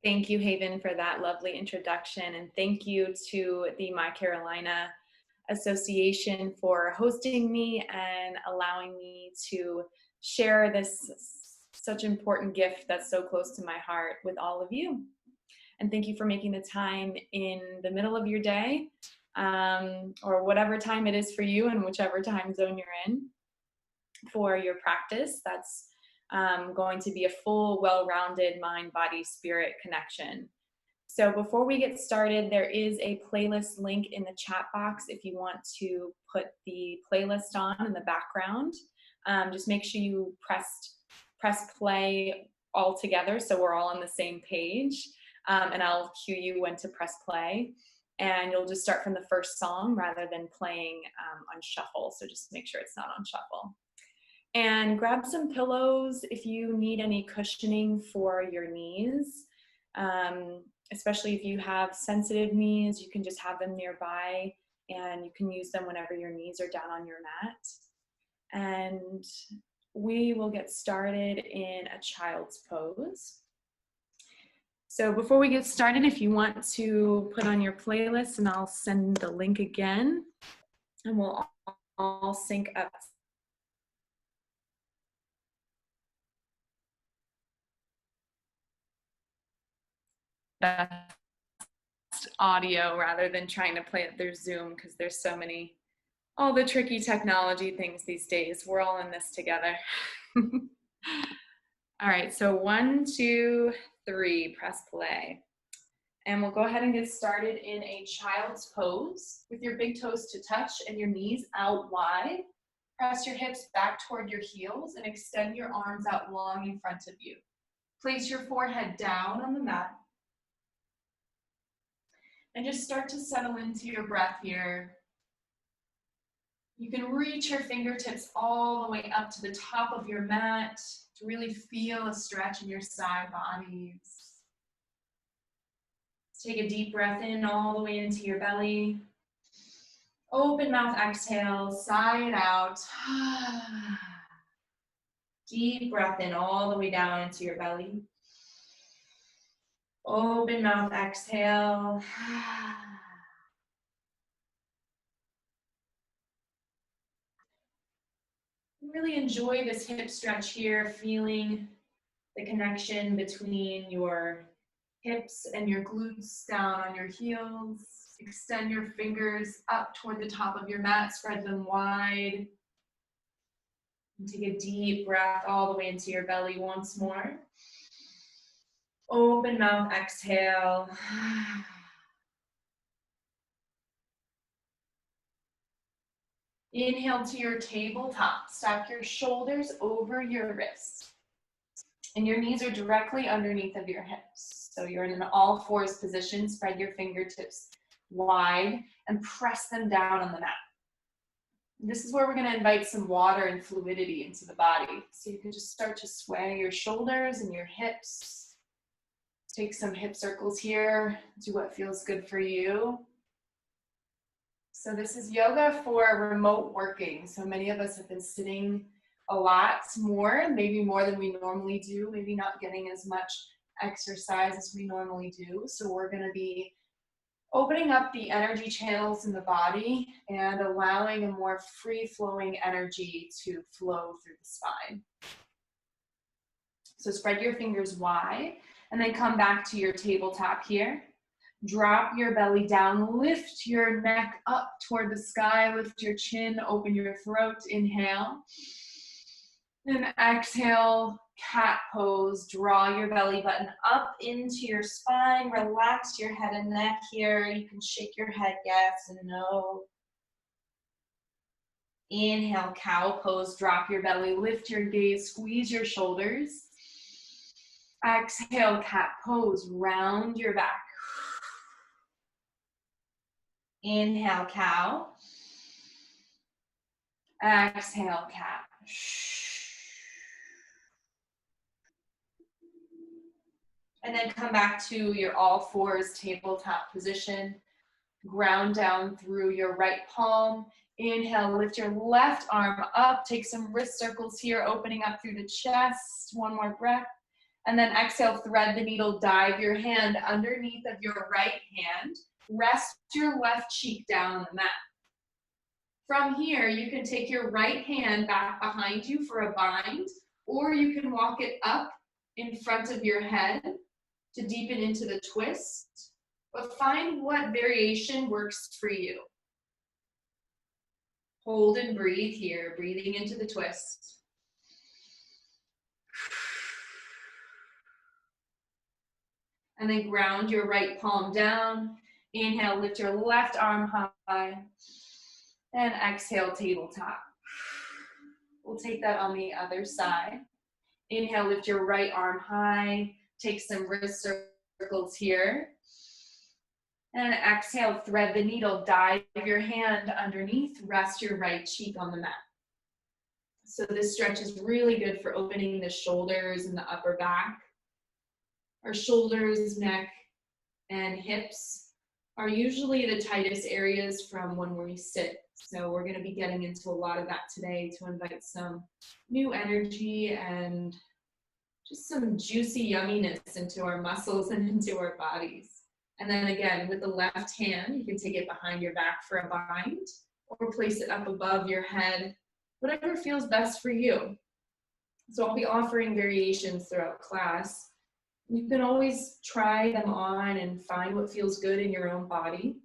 Thank you, Haven, for that lovely introduction. And thank you to the My Carolina Association for hosting me and allowing me to share this such important gift that's so close to my heart with all of you. And thank you for making the time in the middle of your day, or whatever time it is for you and whichever time zone you're in for your practice. That's going to be a full, well-rounded mind, body, spirit connection. So before we get started, there is a playlist link in the chat box if you want to put the playlist on in the background. Just make sure you press play all together so we're all on the same page, and I'll cue you when to press play. And you'll just start from the first song rather than playing on shuffle, so just make sure it's not on shuffle. And grab some pillows if you need any cushioning for your knees. Especially if you have sensitive knees, you can just have them nearby and you can use them whenever your knees are down on your mat. And we will get started in a child's pose. So before we get started, if you want to put on your playlist, and I'll send the link again, and we'll all sync up. Best audio rather than trying to play it through Zoom, because there's so many, all the tricky technology things these days. We're all in this together. All right, so 1, 2, 3, press play. And we'll go ahead and get started in a child's pose with your big toes to touch and your knees out wide. Press your hips back toward your heels and extend your arms out long in front of you. Place your forehead down on the mat. And just start to settle into your breath here. You can reach your fingertips all the way up to the top of your mat to really feel a stretch in your side bodies. Take a deep breath in all the way into your belly. Open mouth, exhale, sigh it out. Deep breath in all the way down into your belly. Open mouth, exhale. Really enjoy this hip stretch here, feeling the connection between your hips and your glutes down on your heels. Extend your fingers up toward the top of your mat, spread them wide. And take a deep breath all the way into your belly once more. Open mouth, exhale. Inhale to your tabletop. Stack your shoulders over your wrists. And your knees are directly underneath of your hips. So you're in an all fours position. Spread your fingertips wide and press them down on the mat. This is where we're going to invite some water and fluidity into the body. So you can just start to sway your shoulders and your hips. Take some hip circles here. Do what feels good for you. So this is yoga for remote working. So many of us have been sitting a lot more, maybe more than we normally do, maybe not getting as much exercise as we normally do. So we're going to be opening up the energy channels in the body and allowing a more free-flowing energy to flow through the spine. So spread your fingers wide and then come back to your tabletop here. Drop your belly down, lift your neck up toward the sky, lift your chin, open your throat, inhale. And exhale, cat pose. Draw your belly button up into your spine. Relax your head and neck here. You can shake your head yes and no. Inhale, cow pose. Drop your belly, lift your gaze, squeeze your shoulders. Exhale, cat pose. Round your back. Inhale, cow. Exhale, cat. And then come back to your all fours tabletop position. Ground down through your right palm. Inhale, lift your left arm up. Take some wrist circles here, opening up through the chest. One more breath. And then exhale, thread the needle, dive your hand underneath of your right hand. Rest your left cheek down on the mat. From here, you can take your right hand back behind you for a bind, or you can walk it up in front of your head to deepen into the twist. But find what variation works for you. Hold and breathe here, breathing into the twist. And then ground your right palm down. Inhale, lift your left arm high. And exhale, tabletop. We'll take that on the other side. Inhale, lift your right arm high. Take some wrist circles here. And exhale, thread the needle. Dive your hand underneath. Rest your right cheek on the mat. So this stretch is really good for opening the shoulders and the upper back. Our shoulders, neck, and hips are usually the tightest areas from when we sit. So we're going to be getting into a lot of that today to invite some new energy and just some juicy yumminess into our muscles and into our bodies. And then again, with the left hand, you can take it behind your back for a bind or place it up above your head, whatever feels best for you. So I'll be offering variations throughout class. You can always try them on and find what feels good in your own body.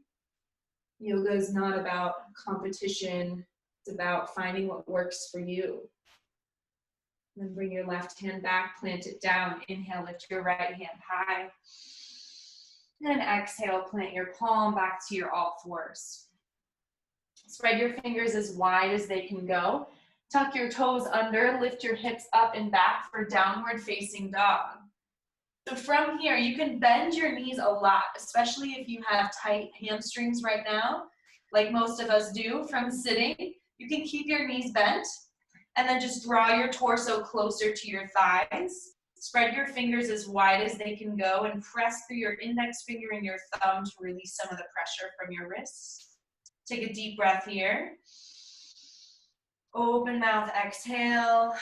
Yoga is not about competition. It's about finding what works for you. Then bring your left hand back, plant it down. Inhale, lift your right hand high. And exhale, plant your palm back to your all fours. Spread your fingers as wide as they can go. Tuck your toes under, lift your hips up and back for downward facing dog. So from here, you can bend your knees a lot, especially if you have tight hamstrings right now, like most of us do from sitting. You can keep your knees bent and then just draw your torso closer to your thighs. Spread your fingers as wide as they can go and press through your index finger and your thumb to release some of the pressure from your wrists. Take a deep breath here. Open mouth, exhale.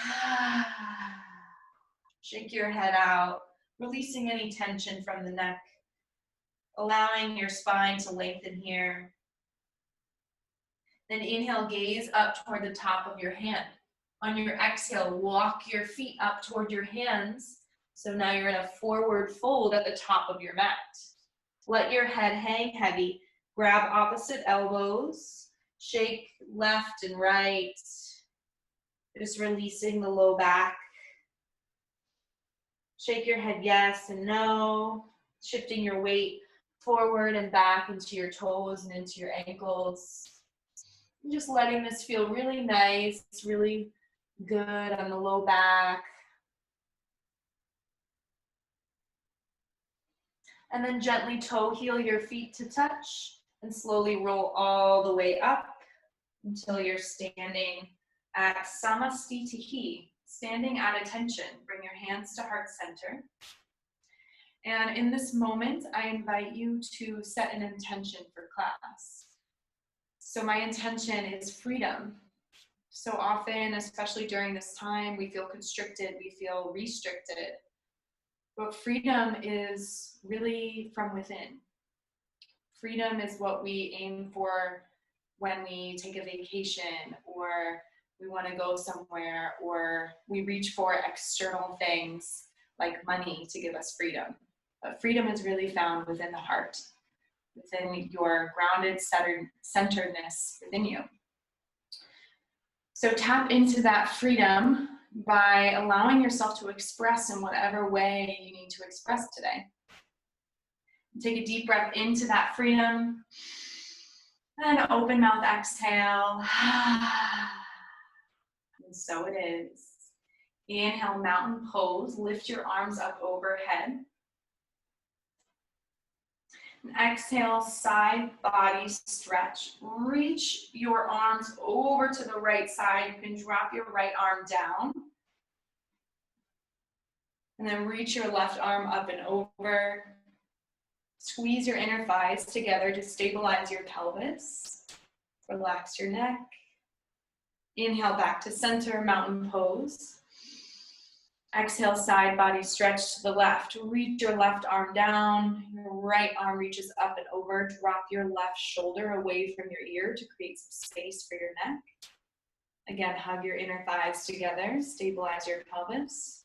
Shake your head out, releasing any tension from the neck, allowing your spine to lengthen here. Then inhale, gaze up toward the top of your hand. On your exhale, walk your feet up toward your hands. So now you're in a forward fold at the top of your mat. Let your head hang heavy. Grab opposite elbows. Shake left and right. Just releasing the low back. Shake your head yes and no. Shifting your weight forward and back into your toes and into your ankles. And just letting this feel really nice, really good on the low back. And then gently toe heel your feet to touch and slowly roll all the way up until you're standing at Samastitihi, standing at attention. Bring your hands to heart center. And in this moment, I invite you to set an intention for class. So my intention is freedom. So often, especially during this time, we feel constricted, we feel restricted. But freedom is really from within. Freedom is what we aim for when we take a vacation, or we want to go somewhere, or we reach for external things like money to give us freedom. But freedom is really found within the heart, within your grounded centeredness within you. So tap into that freedom by allowing yourself to express in whatever way you need to express today. Take a deep breath into that freedom and open mouth, exhale. And so it is. Inhale, mountain pose. Lift your arms up overhead. And exhale, side body stretch. Reach your arms over to the right side. You can drop your right arm down. And then reach your left arm up and over. Squeeze your inner thighs together to stabilize your pelvis. Relax your neck. Inhale back to center, mountain pose. Exhale, side body stretch to the left. Reach your left arm down. Your right arm reaches up and over. Drop your left shoulder away from your ear to create some space for your neck. Again, hug your inner thighs together. Stabilize your pelvis.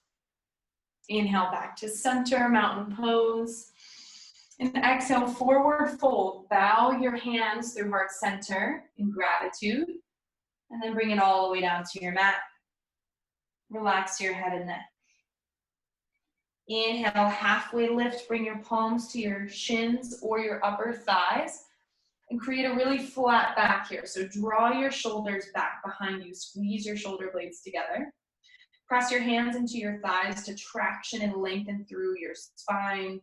Inhale back to center, mountain pose. And exhale, forward fold. Bow your hands through heart center in gratitude. And then bring it all the way down to your mat. Relax your head and neck. Inhale, halfway lift. Bring your palms to your shins or your upper thighs. And create a really flat back here. So draw your shoulders back behind you. Squeeze your shoulder blades together. Press your hands into your thighs to traction and lengthen through your spine.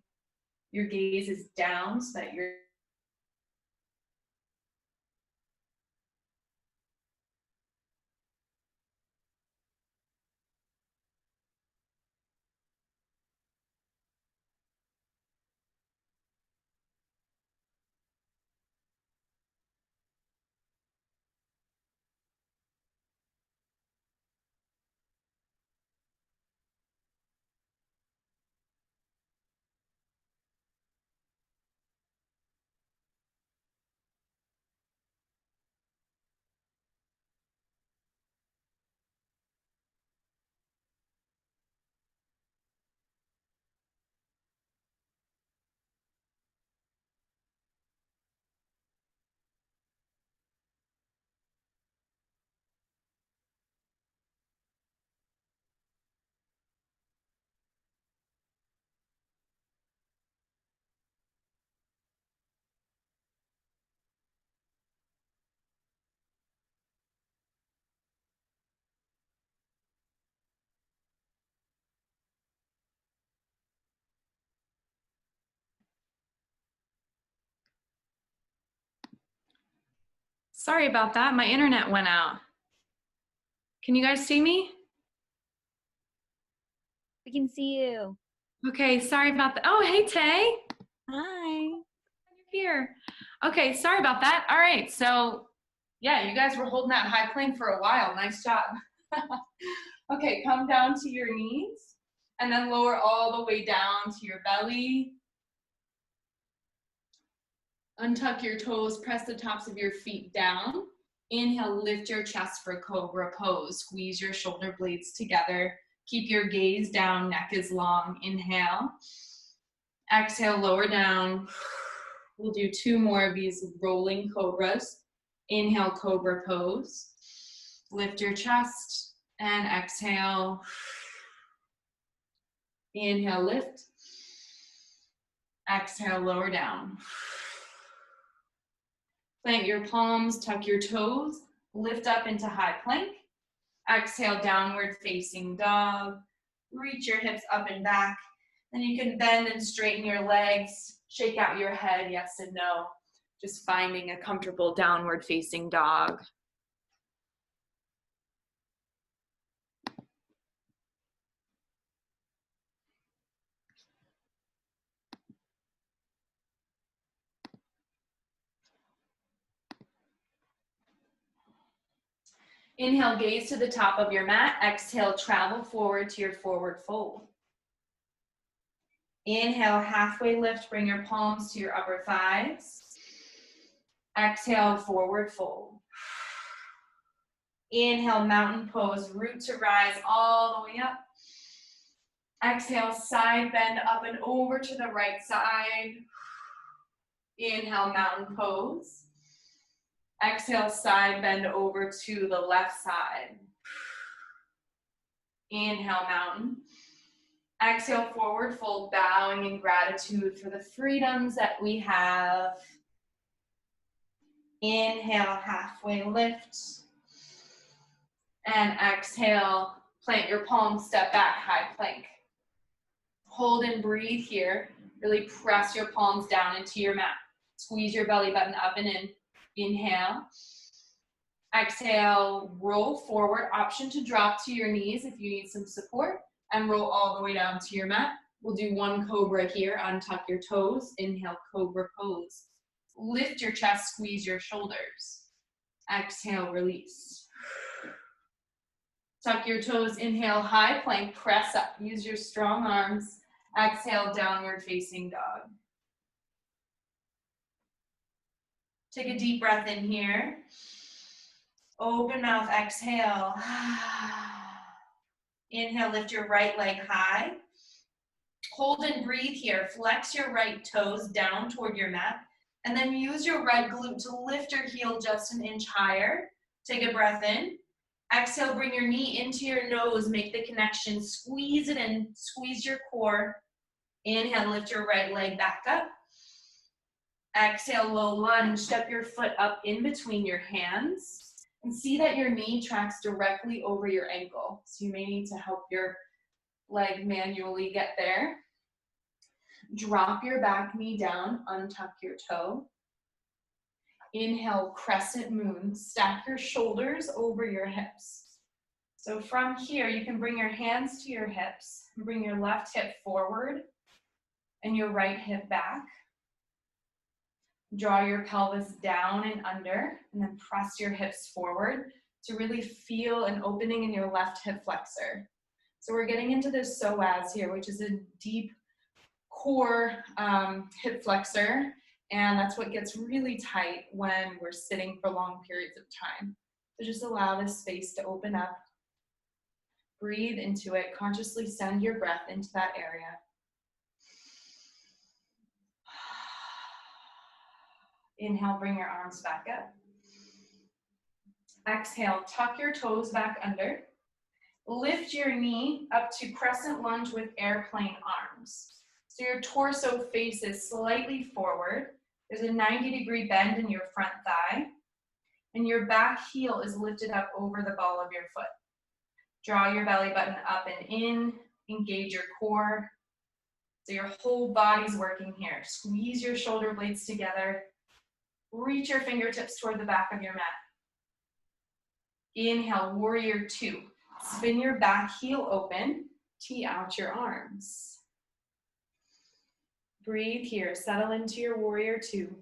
Your gaze is down so that you're Sorry about that. My internet went out. Can you guys see me? We can see you. Okay, sorry about that. Oh, hey, Tay. Hi. You're here. Okay, sorry about that. All right, so yeah, you guys were holding that high plank for a while. Nice job. Okay, come down to your knees and then lower all the way down to your belly. Untuck your toes, press the tops of your feet down. Inhale, lift your chest for cobra pose. Squeeze your shoulder blades together. Keep your gaze down, neck is long. Inhale. Exhale, lower down. We'll do 2 more of these rolling cobras. Inhale, cobra pose. Lift your chest and exhale. Inhale, lift. Exhale, lower down. Plant your palms, tuck your toes, lift up into high plank. Exhale, downward facing dog. Reach your hips up and back. Then you can bend and straighten your legs, shake out your head, yes and no. Just finding a comfortable downward facing dog. Inhale, gaze to the top of your mat. Exhale, travel forward to your forward fold. Inhale, halfway lift, bring your palms to your upper thighs. Exhale, forward fold. Inhale, mountain pose, root to rise all the way up. Exhale, side bend up and over to the right side. Inhale, mountain pose. Exhale, side bend over to the left side. Inhale, mountain. Exhale, forward fold, bowing in gratitude for the freedoms that we have. Inhale, halfway lift. And exhale, plant your palms, step back, high plank. Hold and breathe here. Really press your palms down into your mat. Squeeze your belly button up and in. Inhale. Exhale, roll forward. Option to drop to your knees if you need some support. And roll all the way down to your mat. We'll do 1 cobra here. Untuck your toes. Inhale, cobra pose. Lift your chest, squeeze your shoulders. Exhale, release. Tuck your toes, inhale, high plank, press up. Use your strong arms. Exhale, downward facing dog. Take a deep breath in here. Open mouth, exhale. Inhale, lift your right leg high. Hold and breathe here. Flex your right toes down toward your mat. And then use your right glute to lift your heel just an inch higher. Take a breath in. Exhale, bring your knee into your nose. Make the connection. Squeeze it in. Squeeze your core. Inhale, lift your right leg back up. Exhale, low lunge. Step your foot up in between your hands. And see that your knee tracks directly over your ankle. So you may need to help your leg manually get there. Drop your back knee down, untuck your toe. Inhale, crescent moon. Stack your shoulders over your hips. So from here, you can bring your hands to your hips, bring your left hip forward and your right hip back. Draw your pelvis down and under, and then press your hips forward to really feel an opening in your left hip flexor. So we're getting into this psoas here, which is a deep core hip flexor, and that's what gets really tight when we're sitting for long periods of time. So just allow this space to open up. Breathe into it. Consciously send your breath into that area. Inhale, bring your arms back up. Exhale, tuck your toes back under. Lift your knee up to crescent lunge with airplane arms. So your torso faces slightly forward. There's a 90-degree bend in your front thigh. And your back heel is lifted up over the ball of your foot. Draw your belly button up and in. Engage your core. So your whole body's working here. Squeeze your shoulder blades together. Reach your fingertips toward the back of your mat. Inhale, warrior two. Spin your back heel open. Tee out your arms. Breathe here. Settle into your warrior two.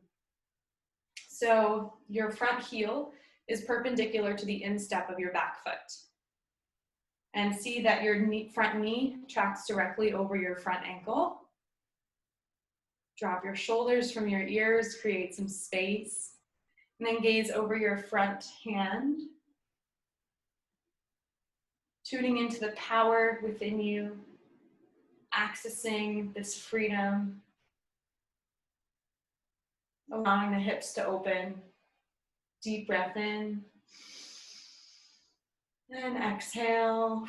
So your front heel is perpendicular to the instep of your back foot. And see that your front knee tracks directly over your front ankle. Drop your shoulders from your ears, create some space. And then gaze over your front hand. Tuning into the power within you, accessing this freedom, allowing the hips to open. Deep breath in, and exhale.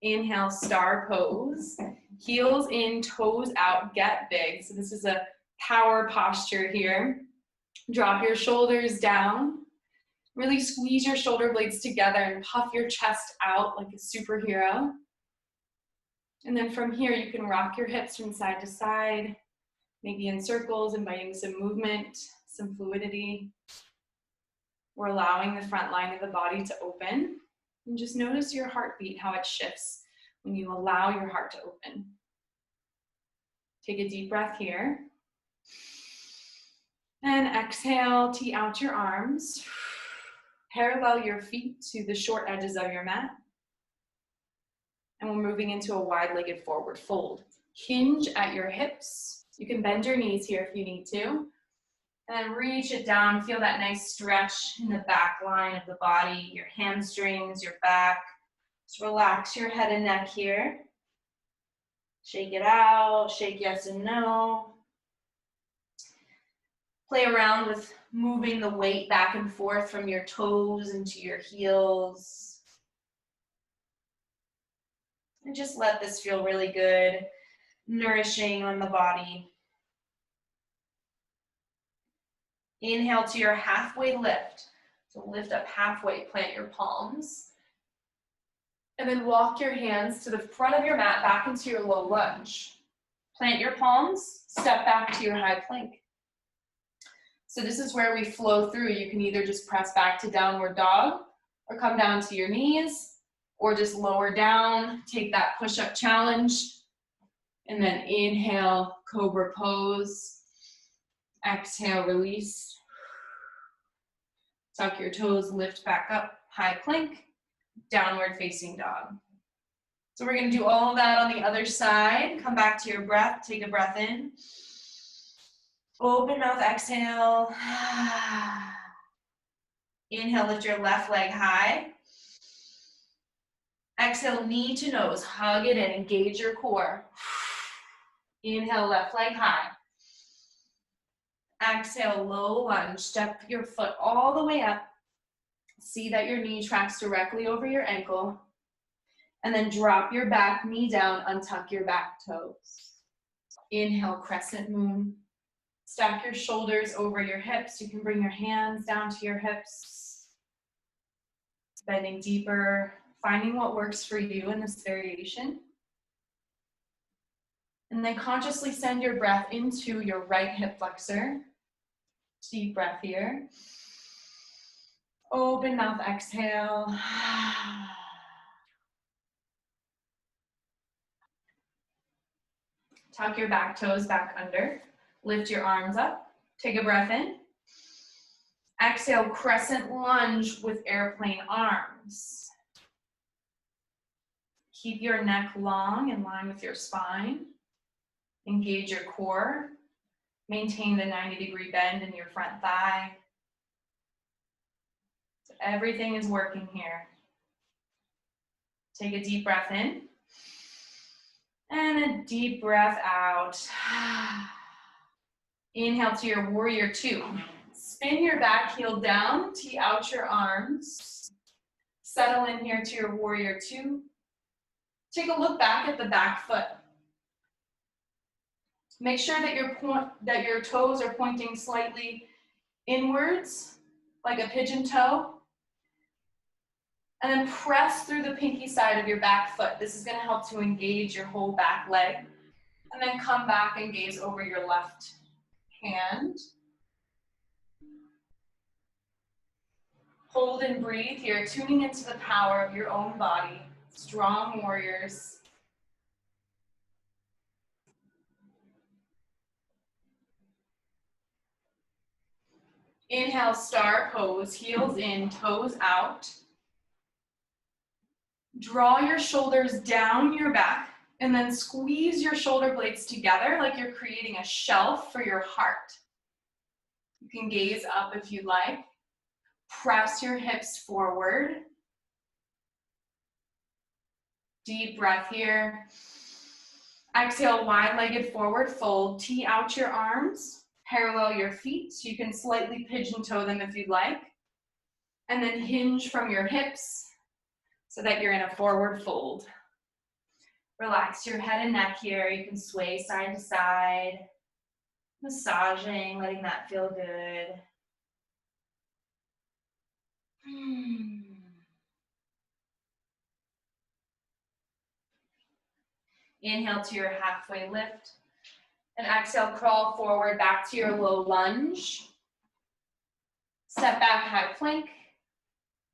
Inhale, star pose. Heels in, toes out, get big. So this is a power posture here. Drop your shoulders down. Really squeeze your shoulder blades together and puff your chest out like a superhero. And then from here, you can rock your hips from side to side, maybe in circles, inviting some movement, some fluidity. We're allowing the front line of the body to open. And just notice your heartbeat, how it shifts when you allow your heart to open. Take a deep breath here. And exhale, tee out your arms. Parallel your feet to the short edges of your mat. And we're moving into a wide-legged forward fold. Hinge at your hips. You can bend your knees here if you need to. And then reach it down. Feel that nice stretch in the back line of the body, your hamstrings, your back. Just relax your head and neck here. Shake it out, shake yes and no. Play around with moving the weight back and forth from your toes into your heels. And just let this feel really good, nourishing on the body. Inhale to your halfway lift. So lift up halfway, plant your palms. And then walk your hands to the front of your mat, back into your low lunge. Plant your palms, step back to your high plank. So this is where we flow through. You can either just press back to downward dog, or come down to your knees, or just lower down, take that push-up challenge, and then inhale, cobra pose. Exhale, release. Tuck your toes, lift back up. high plank, downward facing dog. So we're going to do all of that on the other side. Come back to your breath. Take a breath in. Open mouth, exhale. Inhale, lift your left leg high. Exhale, knee to nose. Hug it in, engage your core. Inhale, left leg high. Exhale, low lunge. Step your foot all the way up. See that your knee tracks directly over your ankle. And then drop your back knee down, untuck your back toes. Inhale, crescent moon. Stack your shoulders over your hips. You can bring your hands down to your hips. Bending deeper, finding what works for you in this variation. And then consciously send your breath into your right hip flexor. Deep breath here. Open mouth, exhale. Tuck your back toes back under. Lift your arms up. Take a breath in. Exhale, crescent lunge with airplane arms. Keep your neck long in line with your spine. Engage your core. Maintain the 90-degree bend in your front thigh. So everything is working here. Take a deep breath in. And a deep breath out. Inhale to your warrior two. Spin your back heel down, tee out your arms. Settle in here to your warrior two. Take a look back at the back foot. Make sure that your toes are pointing slightly inwards, like a pigeon toe. And then press through the pinky side of your back foot. This is going to help to engage your whole back leg. And then come back and gaze over your left hand. Hold and breathe here, tuning into the power of your own body. Strong warriors. Inhale, star pose, heels in, toes out. Draw your shoulders down your back and then squeeze your shoulder blades together like you're creating a shelf for your heart. You can gaze up if you like. Press your hips forward. Deep breath here. Exhale, wide-legged forward fold. Tee out your arms. Parallel your feet. So you can slightly pigeon toe them if you'd like. And then hinge from your hips so that you're in a forward fold. Relax your head and neck here. You can sway side to side. Massaging, letting that feel good. Inhale to your halfway lift. And exhale, crawl forward back to your low lunge. Step back, high plank.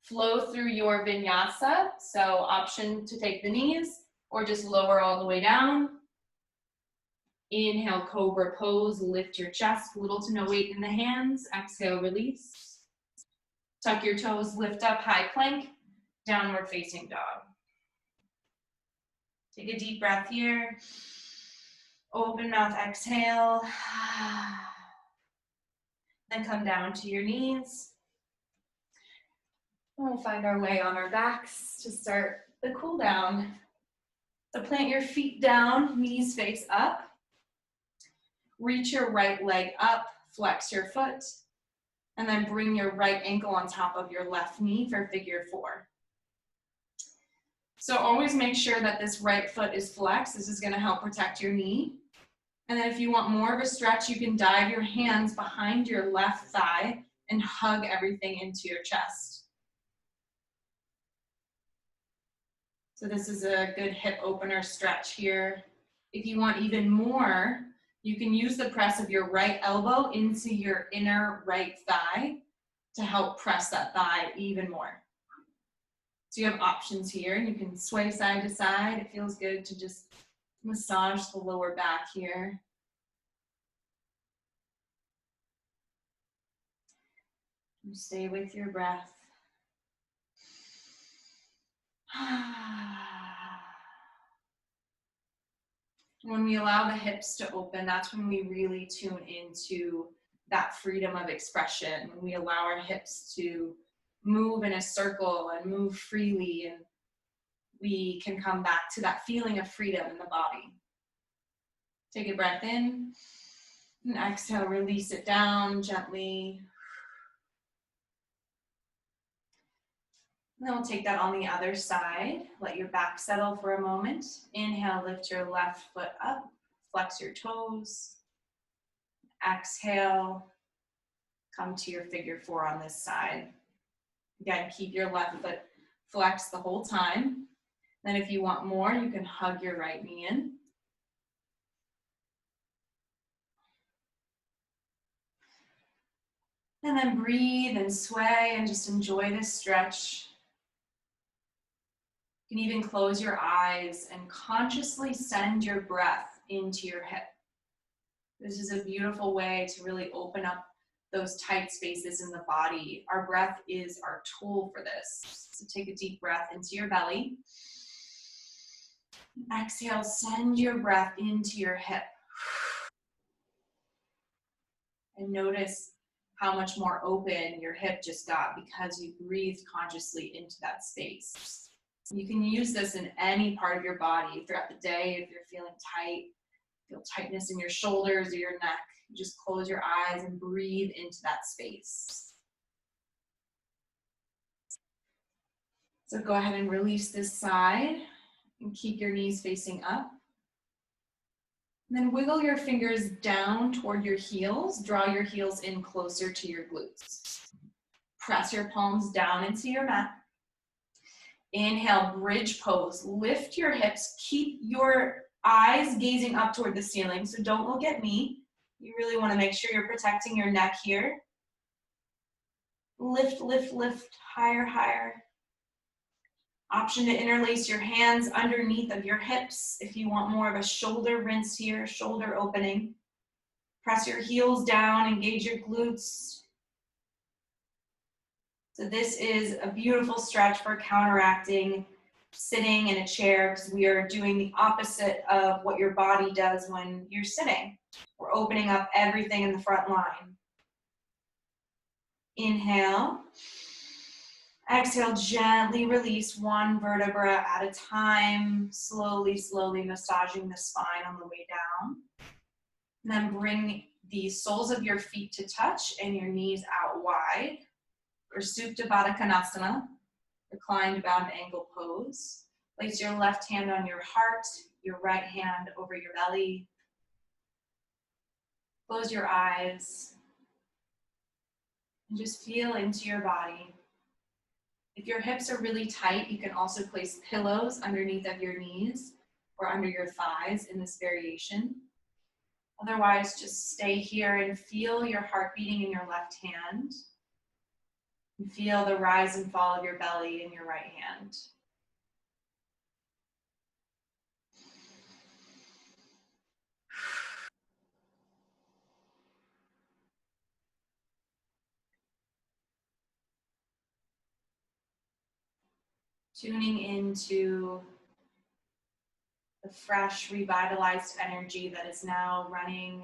Flow through your vinyasa. So option to take the knees or just lower all the way down. Inhale, cobra pose. Lift your chest, little to no weight in the hands. Exhale, release. Tuck your toes, lift up, high plank. Downward facing dog. Take a deep breath here. Open mouth, exhale. Then come down to your knees. We'll find our way on our backs to start the cool down. So plant your feet down, knees face up. Reach your right leg up, flex your foot, and then bring your right ankle on top of your left knee for figure four. So always make sure that this right foot is flexed. This is going to help protect your knee. And then if you want more of a stretch, you can dive your hands behind your left thigh and hug everything into your chest. So this is a good hip opener stretch here. If you want even more, you can use the press of your right elbow into your inner right thigh to help press that thigh even more. So you have options here, and you can sway side to side. It feels good to just massage the lower back here. And stay with your breath. When we allow the hips to open, that's when we really tune into that freedom of expression. When we allow our hips to move in a circle and move freely, and we can come back to that feeling of freedom in the body. Take a breath in and exhale, release it down gently. And then we'll take that on the other side. Let your back settle for a moment. Inhale, lift your left foot up, flex your toes. Exhale, come to your figure four on this side. Again, keep your left foot flexed the whole time. Then if you want more, you can hug your right knee in. And then breathe and sway and just enjoy this stretch. You can even close your eyes and consciously send your breath into your hip. This is a beautiful way to really open up those tight spaces in the body. Our breath is our tool for this. So take a deep breath into your belly. Exhale, send your breath into your hip. And notice how much more open your hip just got because you breathed consciously into that space. You can use this in any part of your body throughout the day. If you're feeling tight, feel tightness in your shoulders or your neck, just close your eyes and breathe into that space. So go ahead and release this side and keep your knees facing up. And then wiggle your fingers down toward your heels. Draw your heels in closer to your glutes. Press your palms down into your mat. Inhale, bridge pose. Lift your hips. Keep your eyes gazing up toward the ceiling, so don't look at me. You really want to make sure you're protecting your neck here. Lift, lift, lift, higher, higher. Option to interlace your hands underneath of your hips if you want more of a shoulder rinse here, shoulder opening. Press your heels down, engage your glutes. So this is a beautiful stretch for counteracting sitting in a chair, because we are doing the opposite of what your body does when you're sitting. We're opening up everything in the front line. Inhale. Exhale, gently release one vertebra at a time, slowly, slowly massaging the spine on the way down. And then bring the soles of your feet to touch and your knees out wide. For Supta Baddha Konasana, reclined bound ankle pose. Place your left hand on your heart, your right hand over your belly. Close your eyes and just feel into your body. If your hips are really tight, you can also place pillows underneath of your knees or under your thighs in this variation. Otherwise, just stay here and feel your heart beating in your left hand. And feel the rise and fall of your belly in your right hand. Tuning into the fresh, revitalized energy that is now running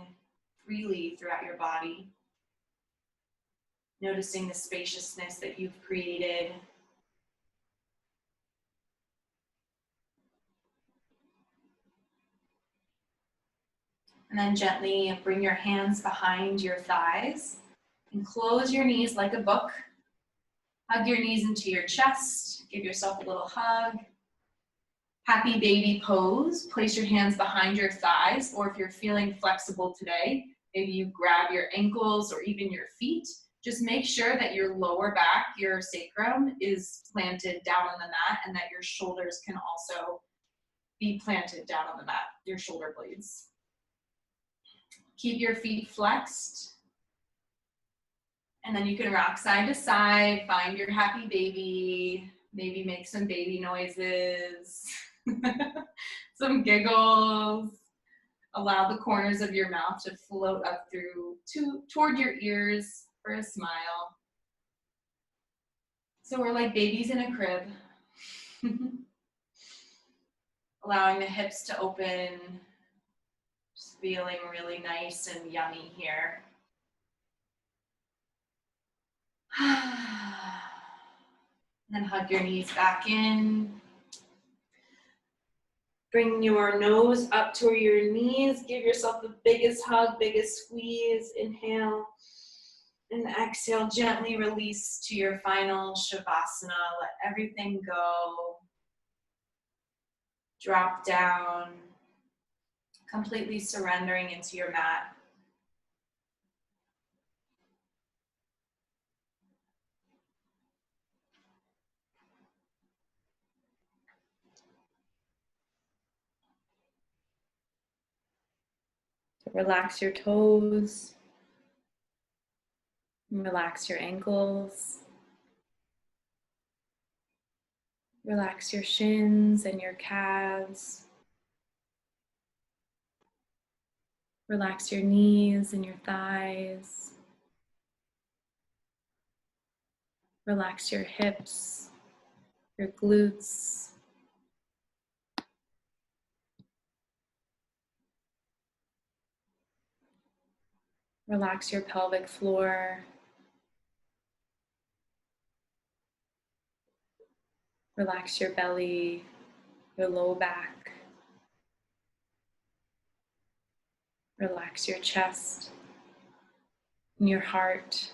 freely throughout your body. Noticing the spaciousness that you've created. And then gently bring your hands behind your thighs and close your knees like a book. Hug your knees into your chest. Give yourself a little hug. Happy baby pose. Place your hands behind your thighs, or if you're feeling flexible today, maybe you grab your ankles or even your feet. Just make sure that your lower back, your sacrum, is planted down on the mat, and that your shoulders can also be planted down on the mat, your shoulder blades. Keep your feet flexed. And then you can rock side to side, find your happy baby, maybe make some baby noises, some giggles. Allow the corners of your mouth to float up toward your ears for a smile. So we're like babies in a crib. Allowing the hips to open, just feeling really nice and yummy here. Then hug your knees back in. Bring your nose up to your knees. Give yourself the biggest hug, biggest squeeze. Inhale. And exhale, gently release to your final Shavasana. Let everything go. Drop down, completely surrendering into your mat. Relax your toes. Relax your ankles. Relax your shins and your calves. Relax your knees and your thighs. Relax your hips, your glutes. Relax your pelvic floor. Relax your belly, your low back. Relax your chest and your heart,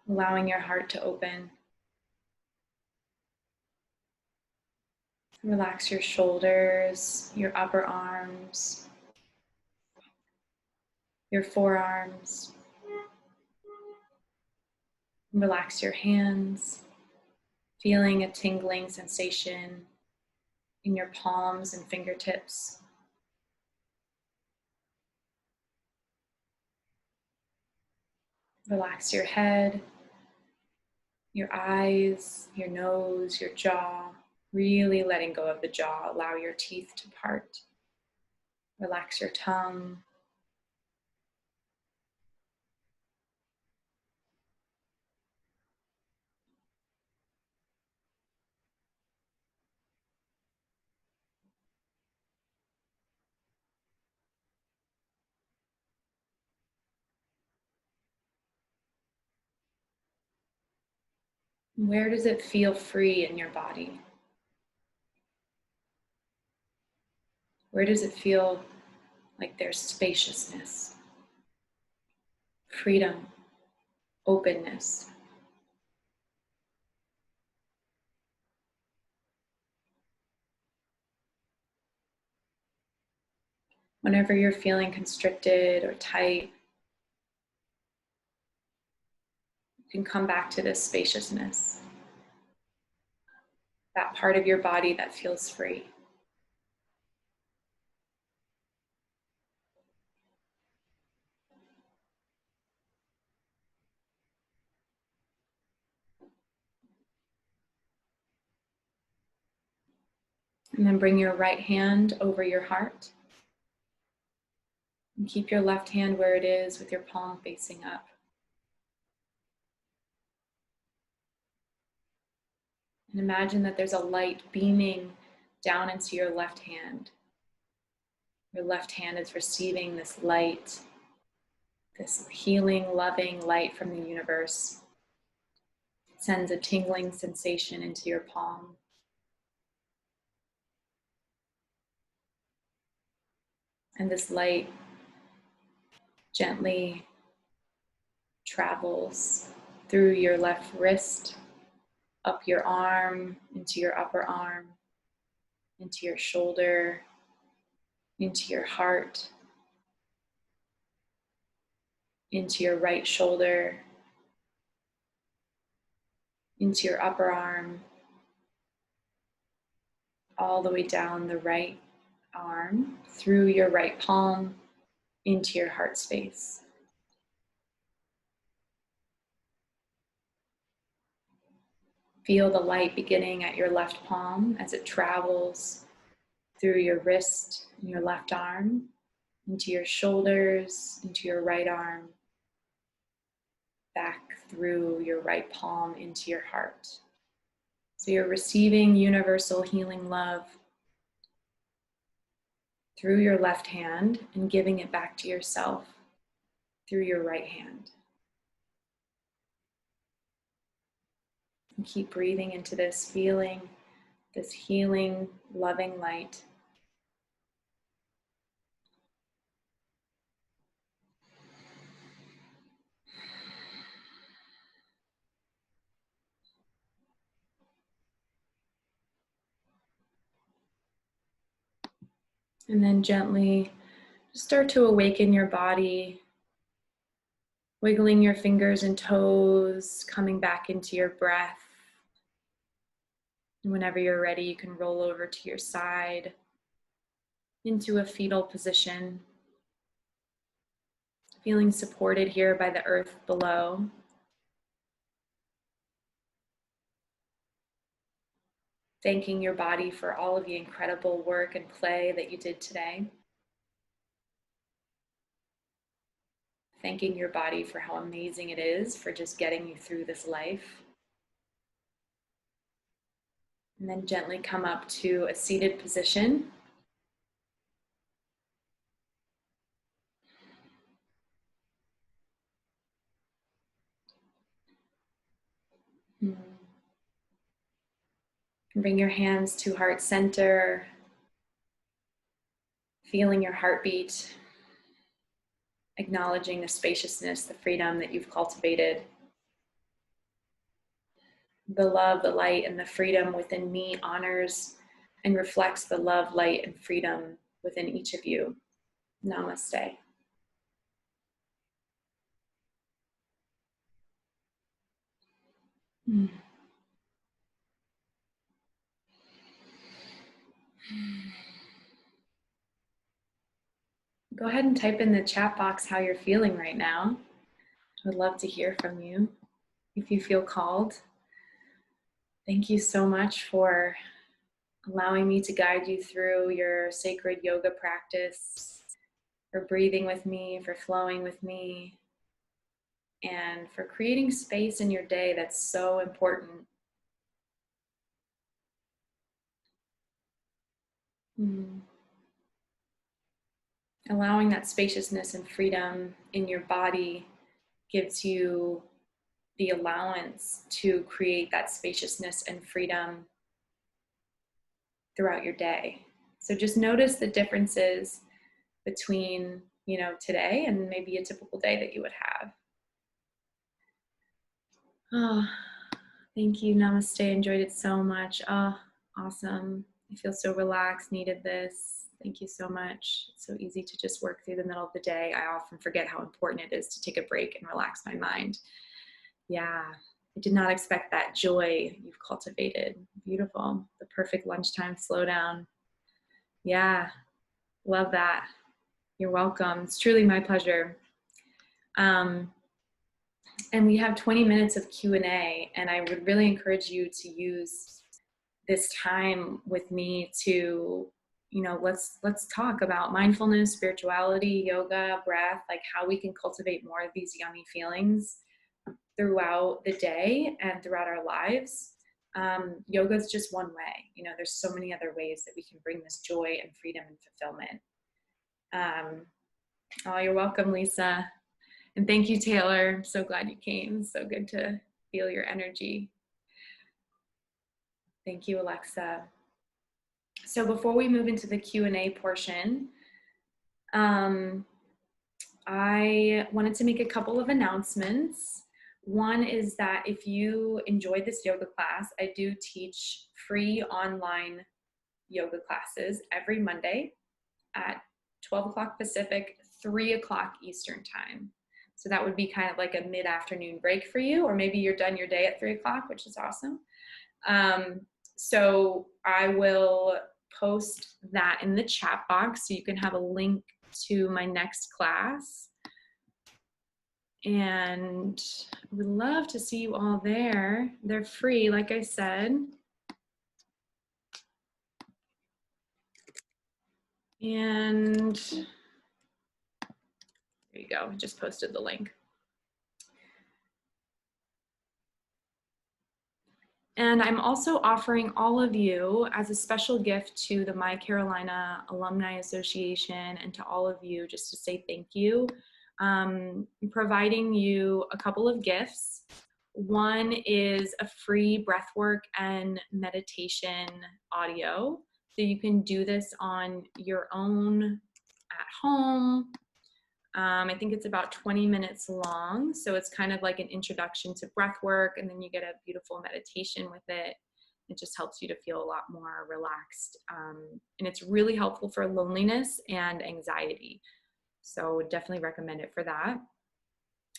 allowing your heart to open. Relax your shoulders, your upper arms, your forearms. Relax your hands, feeling a tingling sensation in your palms and fingertips. Relax your head, your eyes, your nose, your jaw. Really letting go of the jaw. Allow your teeth to part. Relax your tongue. Where does it feel free in your body? Where does it feel like there's spaciousness, freedom, openness? Whenever you're feeling constricted or tight, you can come back to this spaciousness, that part of your body that feels free. And then bring your right hand over your heart. And keep your left hand where it is with your palm facing up. And imagine that there's a light beaming down into your left hand. Your left hand is receiving this light, this healing, loving light from the universe. It sends a tingling sensation into your palm. And this light gently travels through your left wrist, up your arm, into your upper arm, into your shoulder, into your heart, into your right shoulder, into your upper arm, all the way down the right arm, through your right palm, into your heart space. Feel the light beginning at your left palm as it travels through your wrist and your left arm, into your shoulders, into your right arm, back through your right palm into your heart. So you're receiving universal healing love through your left hand and giving it back to yourself through your right hand. And keep breathing into this feeling, this healing, loving light. And then gently just start to awaken your body, wiggling your fingers and toes, coming back into your breath. And whenever you're ready, you can roll over to your side into a fetal position, feeling supported here by the earth below. Thanking your body for all of the incredible work and play that you did today. Thanking your body for how amazing it is for just getting you through this life. And then gently come up to a seated position. Bring your hands to heart center, feeling your heartbeat, acknowledging the spaciousness, the freedom that you've cultivated. The love, the light, and the freedom within me honors and reflects the love, light, and freedom within each of you. Namaste. Go ahead and type in the chat box how you're feeling right now. I would love to hear from you if you feel called. Thank you so much for allowing me to guide you through your sacred yoga practice, for breathing with me, for flowing with me, and for creating space in your day that's so important. Allowing that spaciousness and freedom in your body gives you the allowance to create that spaciousness and freedom throughout your day. So just notice the differences between, today and maybe a typical day that you would have. Oh, thank you. Namaste. Enjoyed it so much. Oh, awesome. I feel so relaxed. Needed this. Thank you so much. It's so easy to just work through the middle of the day. I often forget how important it is to take a break and relax my mind. Yeah, I did not expect that joy you've cultivated. Beautiful. The perfect lunchtime slowdown. Yeah, love that. You're welcome. It's truly my pleasure. And we have 20 minutes of Q&A, and I would really encourage you to use this time with me to, let's talk about mindfulness, spirituality, yoga, breath, like how we can cultivate more of these yummy feelings throughout the day and throughout our lives. Yoga is just one way. There's so many other ways that we can bring this joy and freedom and fulfillment. Oh, you're welcome, Lisa. And thank you, Taylor. I'm so glad you came. So good to feel your energy. Thank you, Alexa. So before we move into the Q&A portion, I wanted to make a couple of announcements. One is that if you enjoyed this yoga class, I do teach free online yoga classes every Monday at 12 o'clock Pacific, 3 o'clock Eastern time. So that would be kind of like a mid-afternoon break for you, or maybe you're done your day at 3 o'clock, which is awesome. So I will post that in the chat box so you can have a link to my next class. And we'd love to see you all there. They're free, like I said. And there you go, I just posted the link. And I'm also offering all of you as a special gift to the My Carolina Alumni Association and to all of you, just to say thank you, providing you a couple of gifts. One is a free breathwork and meditation audio. So you can do this on your own at home. I think it's about 20 minutes long. So it's kind of like an introduction to breath work, and then you get a beautiful meditation with it. It just helps you to feel a lot more relaxed. And it's really helpful for loneliness and anxiety. So definitely recommend it for that.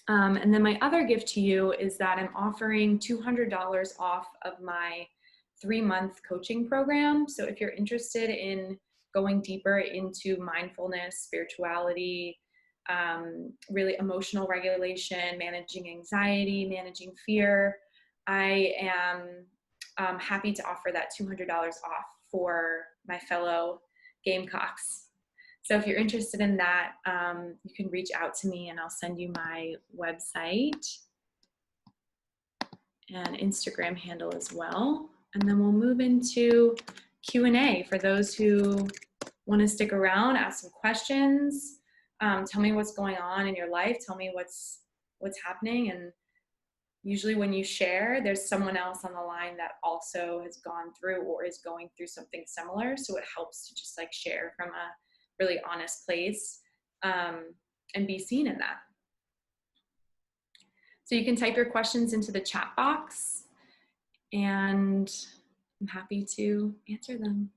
And then my other gift to you is that I'm offering $200 off of my 3-month coaching program. So if you're interested in going deeper into mindfulness, spirituality, really emotional regulation, managing anxiety, managing fear, I am happy to offer that $200 off for my fellow Gamecocks. So if you're interested in that, you can reach out to me and I'll send you my website and Instagram handle as well. And then we'll move into Q&A for those who want to stick around, ask some questions, tell me what's going on in your life, tell me what's happening. And usually when you share, there's someone else on the line that also has gone through or is going through something similar. So it helps to just like share from a really honest place, and be seen in that. So you can type your questions into the chat box and I'm happy to answer them.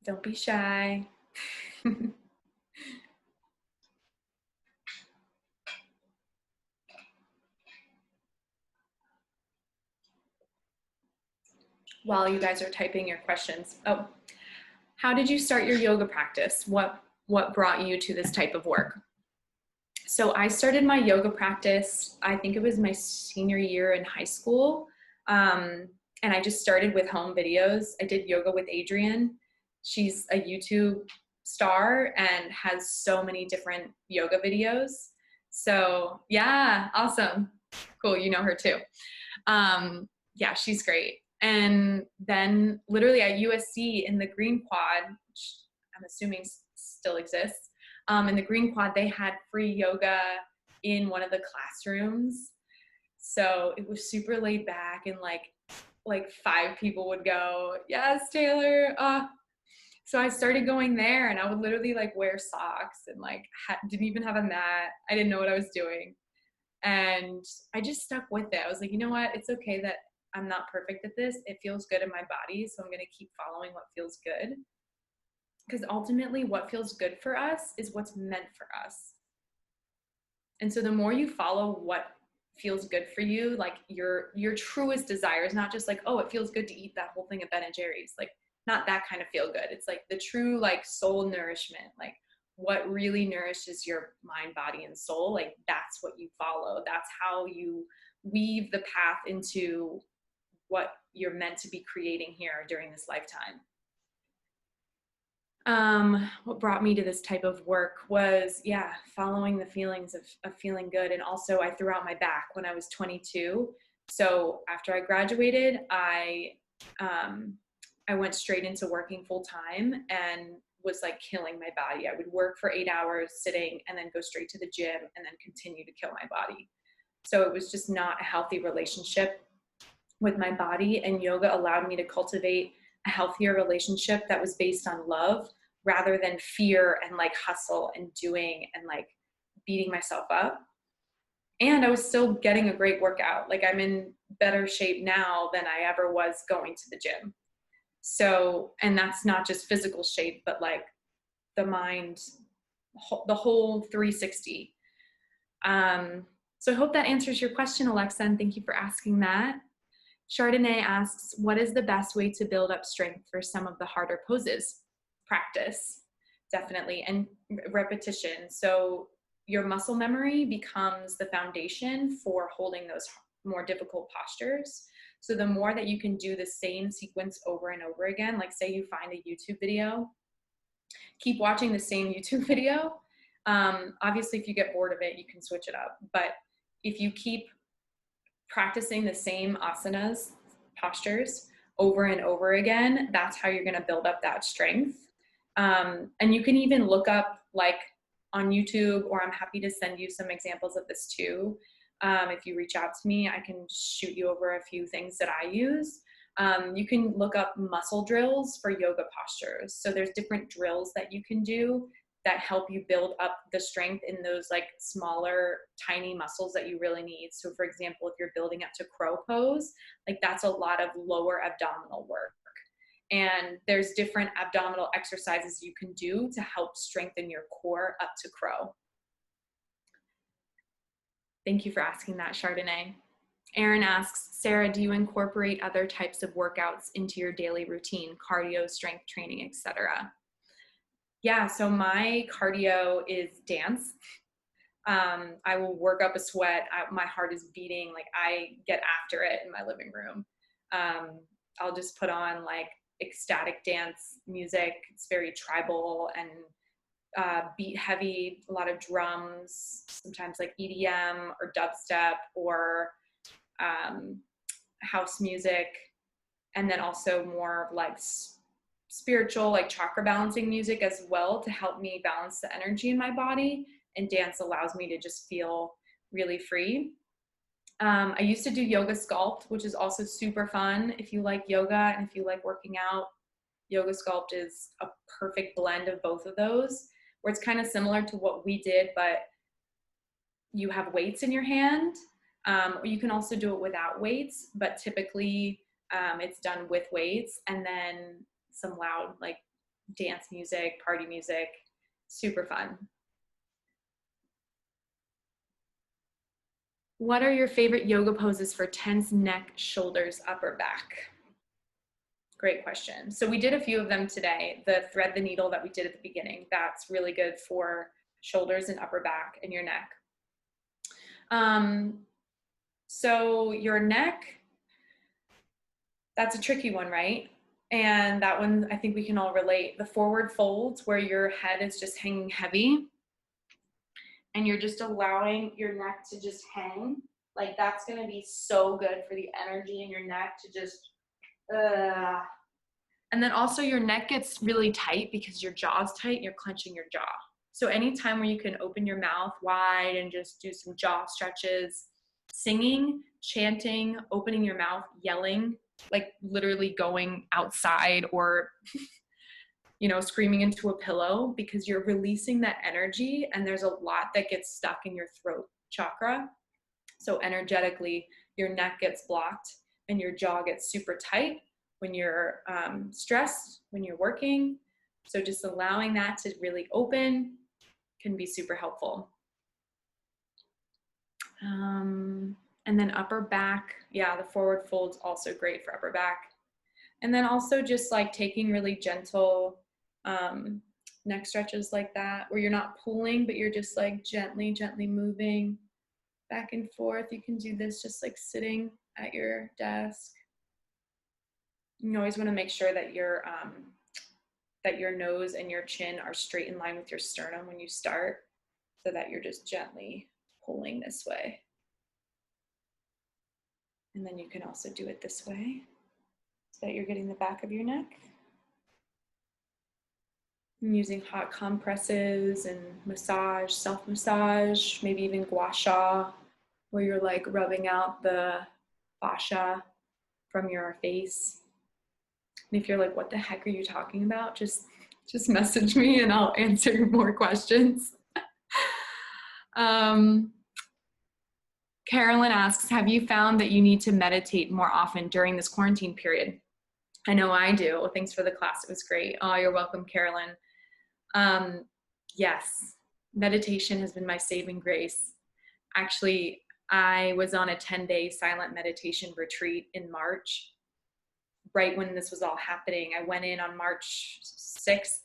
Don't be shy. While you guys are typing your questions. Oh, how did you start your yoga practice? What brought you to this type of work? So I started my yoga practice, I think it was my senior year in high school. And I just started with home videos. I did yoga with Adrienne. She's a YouTube star and has so many different yoga videos. So yeah, awesome. Cool, you know her too. Yeah, she's great. And then literally at USC in the Green Quad, which I'm assuming still exists, in the Green Quad, they had free yoga in one of the classrooms. So it was super laid back and like 5 people would go, yes, Taylor. So I started going there and I would literally like wear socks and like didn't even have a mat. I didn't know what I was doing. And I just stuck with it. I was like, you know what? It's okay that I'm not perfect at this. It feels good in my body. So I'm going to keep following what feels good. Because ultimately what feels good for us is what's meant for us. And so the more you follow what feels good for you, like your truest desires, not just like, oh, it feels good to eat that whole thing of Ben and Jerry's, like not that kind of feel good. It's like the true like soul nourishment, like what really nourishes your mind, body, and soul. Like that's what you follow. That's how you weave the path into what you're meant to be creating here during this lifetime. What brought me to this type of work was, yeah, following the feelings of feeling good. And also I threw out my back when I was 22. So after I graduated, I went straight into working full time and was like killing my body. I would work for 8 hours sitting and then go straight to the gym and then continue to kill my body. So it was just not a healthy relationship with my body, and yoga allowed me to cultivate a healthier relationship that was based on love rather than fear and like hustle and doing and like beating myself up. And I was still getting a great workout. Like I'm in better shape now than I ever was going to the gym. So, and that's not just physical shape, but like the mind, the whole 360. So I hope that answers your question, Alexa, and thank you for asking that. Chardonnay asks, what is the best way to build up strength for some of the harder poses? Practice, definitely, and repetition. So your muscle memory becomes the foundation for holding those more difficult postures. So the more that you can do the same sequence over and over again, like say you find a YouTube video, keep watching the same YouTube video Obviously, if you get bored of it, you can switch it up. But if you keep practicing the same asanas, postures, over and over again, that's how you're going to build up that strength. And you can even look up like on YouTube, or I'm happy to send you some examples of this too. If you reach out to me, I can shoot you over a few things that I use. You can look up muscle drills for yoga postures. So there's different drills that you can do that help you build up the strength in those like smaller, tiny muscles that you really need. So for example, if you're building up to crow pose, like that's a lot of lower abdominal work. And there's different abdominal exercises you can do to help strengthen your core up to crow. Thank you for asking that, Chardonnay. Aaron asks, Sarah, do you incorporate other types of workouts into your daily routine, cardio, strength training, etc.? Yeah, so my cardio is dance. I will work up a sweat. My heart is beating. Like I get after it in my living room. I'll just put on like ecstatic dance music. It's very tribal and beat heavy, a lot of drums, sometimes like EDM or dubstep or house music. And then also more like spiritual, like chakra balancing music as well to help me balance the energy in my body. And dance allows me to just feel really free. I used to do yoga sculpt, which is also super fun. If you like yoga and if you like working out, yoga sculpt is a perfect blend of both of those, where it's kind of similar to what we did, but you have weights in your hand. Or you can also do it without weights, but typically it's done with weights, and then some loud like dance music, party music, super fun. What are your favorite yoga poses for tense neck, shoulders, upper back? Great question. So we did a few of them today. The thread the needle that we did at the beginning, that's really good for shoulders and upper back and your neck. So your neck, that's a tricky one, right? And that one, I think we can all relate. The forward folds where your head is just hanging heavy and you're just allowing your neck to just hang. Like that's gonna be so good for the energy in your neck to just, And then also your neck gets really tight because your jaw's tight, you're clenching your jaw. So anytime where you can open your mouth wide and just do some jaw stretches, singing, chanting, opening your mouth, yelling, like literally going outside or, screaming into a pillow, because you're releasing that energy and there's a lot that gets stuck in your throat chakra. So energetically, your neck gets blocked and your jaw gets super tight when you're stressed, when you're working. So just allowing that to really open can be super helpful. And then upper back, yeah, the forward fold's also great for upper back. And then also just like taking really gentle neck stretches like that, where you're not pulling, but you're just like gently moving back and forth. You can do this just like sitting at your desk. You always want to make sure that your nose and your chin are straight in line with your sternum when you start, so that you're just gently pulling this way. And then you can also do it this way, so that you're getting the back of your neck. I'm using hot compresses and massage, self-massage, maybe even gua sha, where you're like rubbing out the fascia from your face. And if you're like, what the heck are you talking about? Just message me and I'll answer more questions. Carolyn asks, have you found that you need to meditate more often during this quarantine period? I know I do. Well, thanks for the class. It was great. Oh, you're welcome, Carolyn. Yes, meditation has been my saving grace. Actually, I was on a 10-day silent meditation retreat in March, right when this was all happening. I went in on March 6th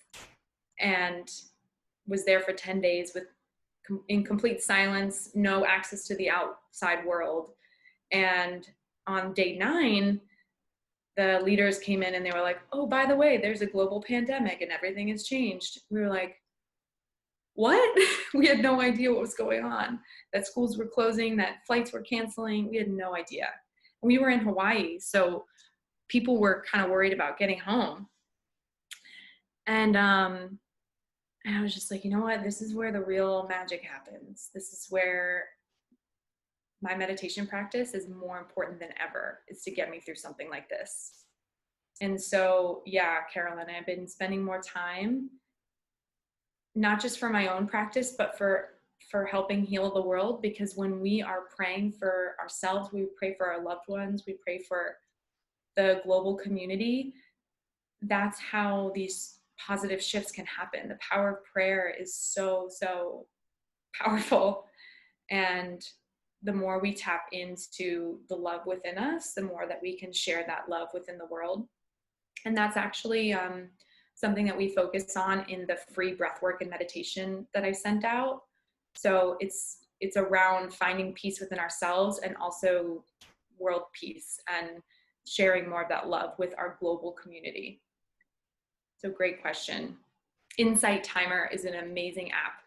and was there for 10 days in complete silence, no access to the outside world. And on day 9, the leaders came in and they were like, oh, by the way, there's a global pandemic and everything has changed. We were like, what? We had no idea what was going on, that schools were closing, that flights were canceling. We had no idea. We were in Hawaii, so people were kind of worried about getting home. And I was just like, you know what? This is where the real magic happens. This is where my meditation practice is more important than ever, is to get me through something like this. And so, yeah, Carolyn, I've been spending more time, not just for my own practice, but for helping heal the world. Because when we are praying for ourselves, we pray for our loved ones, we pray for the global community, that's how these positive shifts can happen. The power of prayer is so, so powerful. And the more we tap into the love within us, the more that we can share that love within the world. And that's actually something that we focus on in the free breathwork and meditation that I sent out. So it's around finding peace within ourselves and also world peace and sharing more of that love with our global community. So great question. Insight Timer is an amazing app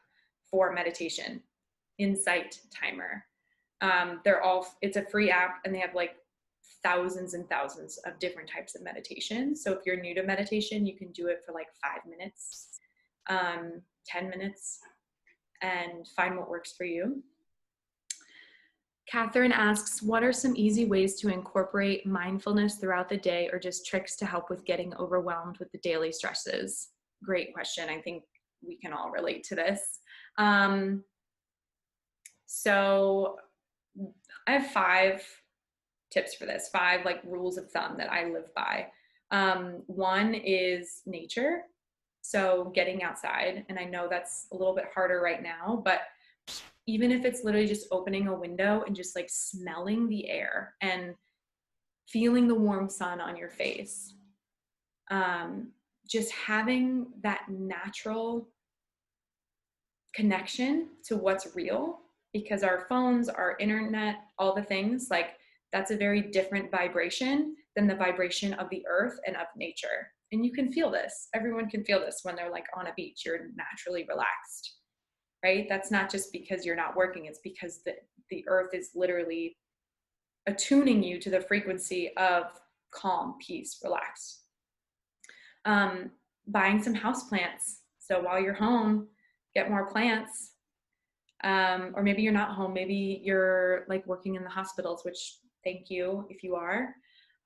for meditation. Insight Timer. It's a free app, and they have like thousands and thousands of different types of meditation. So if you're new to meditation, you can do it for like 5 minutes, 10 minutes, and find what works for you. Catherine asks, what are some easy ways to incorporate mindfulness throughout the day, or just tricks to help with getting overwhelmed with the daily stresses? Great question. I think we can all relate to this. So I have 5 tips for this, 5 like rules of thumb that I live by. One is nature. So getting outside, and I know that's a little bit harder right now, but even if it's literally just opening a window and just like smelling the air and feeling the warm sun on your face, just having that natural connection to what's real, because our phones, our internet, all the things, like that's a very different vibration than the vibration of the earth and of nature. And you can feel this. Everyone can feel this when they're like on a beach. You're naturally relaxed, right? That's not just because you're not working. It's because the earth is literally attuning you to the frequency of calm, peace, relaxed. Buying some house plants. So while you're home, get more plants. Or maybe you're not home. Maybe you're like working in the hospitals, which thank you if you are.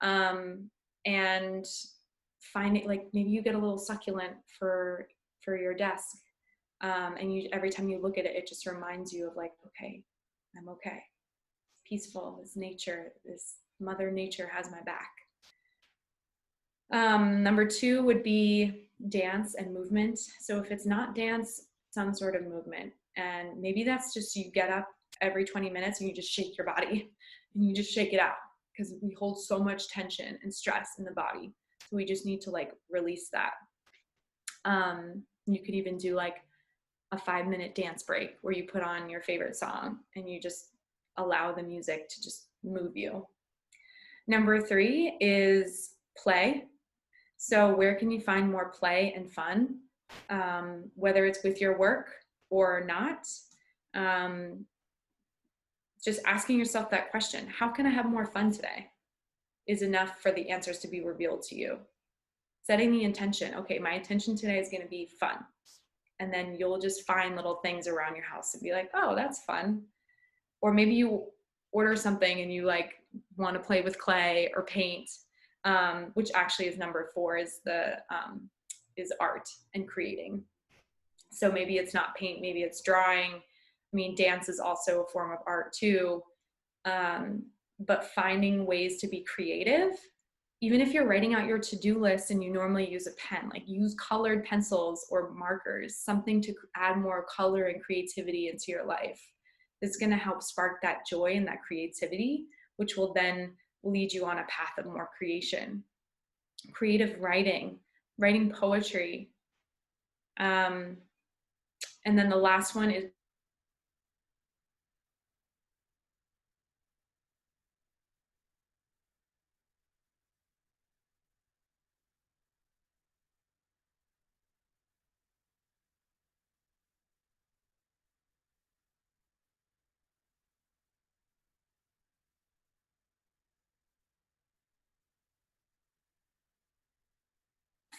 And find it, like maybe you get a little succulent for your desk. And you, every time you look at it, it just reminds you of like, okay, I'm okay. Peaceful, this nature, this Mother Nature has my back. Number 2 would be dance and movement. So if it's not dance, some sort of movement. And maybe that's just you get up every 20 minutes and you just shake your body and you just shake it out, because we hold so much tension and stress in the body. So we just need to like release that. You could even do like a 5-minute dance break where you put on your favorite song and you just allow the music to just move you. Number 3 is play. So where can you find more play and fun? Whether it's with your work or not, just asking yourself that question, how can I have more fun today, is enough for the answers to be revealed to you. Setting the intention, okay, my intention today is going to be fun. And then you'll just find little things around your house and be like, oh, that's fun. Or maybe you order something and you like want to play with clay or paint, which actually is number 4, is art and creating. So maybe it's not paint, maybe it's drawing. I mean, dance is also a form of art too. But finding ways to be creative, even if you're writing out your to-do list and you normally use a pen, like use colored pencils or markers, something to add more color and creativity into your life. It's going to help spark that joy and that creativity, which will then lead you on a path of more creation. Creative writing, writing poetry. And then the last one is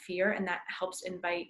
fear, and that helps invite.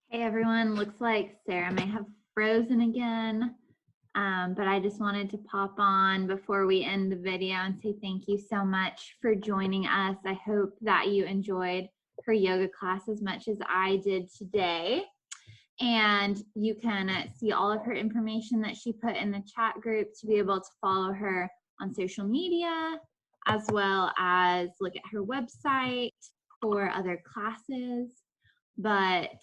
Hey everyone, looks like Sarah may have frozen again, but I just wanted to pop on before we end the video and say thank you so much for joining us. I hope that you enjoyed her yoga class as much as I did today. And you can see all of her information that she put in the chat group to be able to follow her on social media, as well as look at her website for other classes. But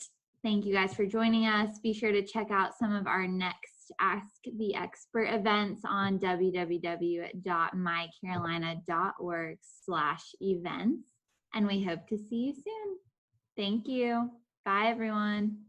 thank you guys for joining us. Be sure to check out some of our next Ask the Expert events on www.mycarolina.org/events. And we hope to see you soon. Thank you. Bye, everyone.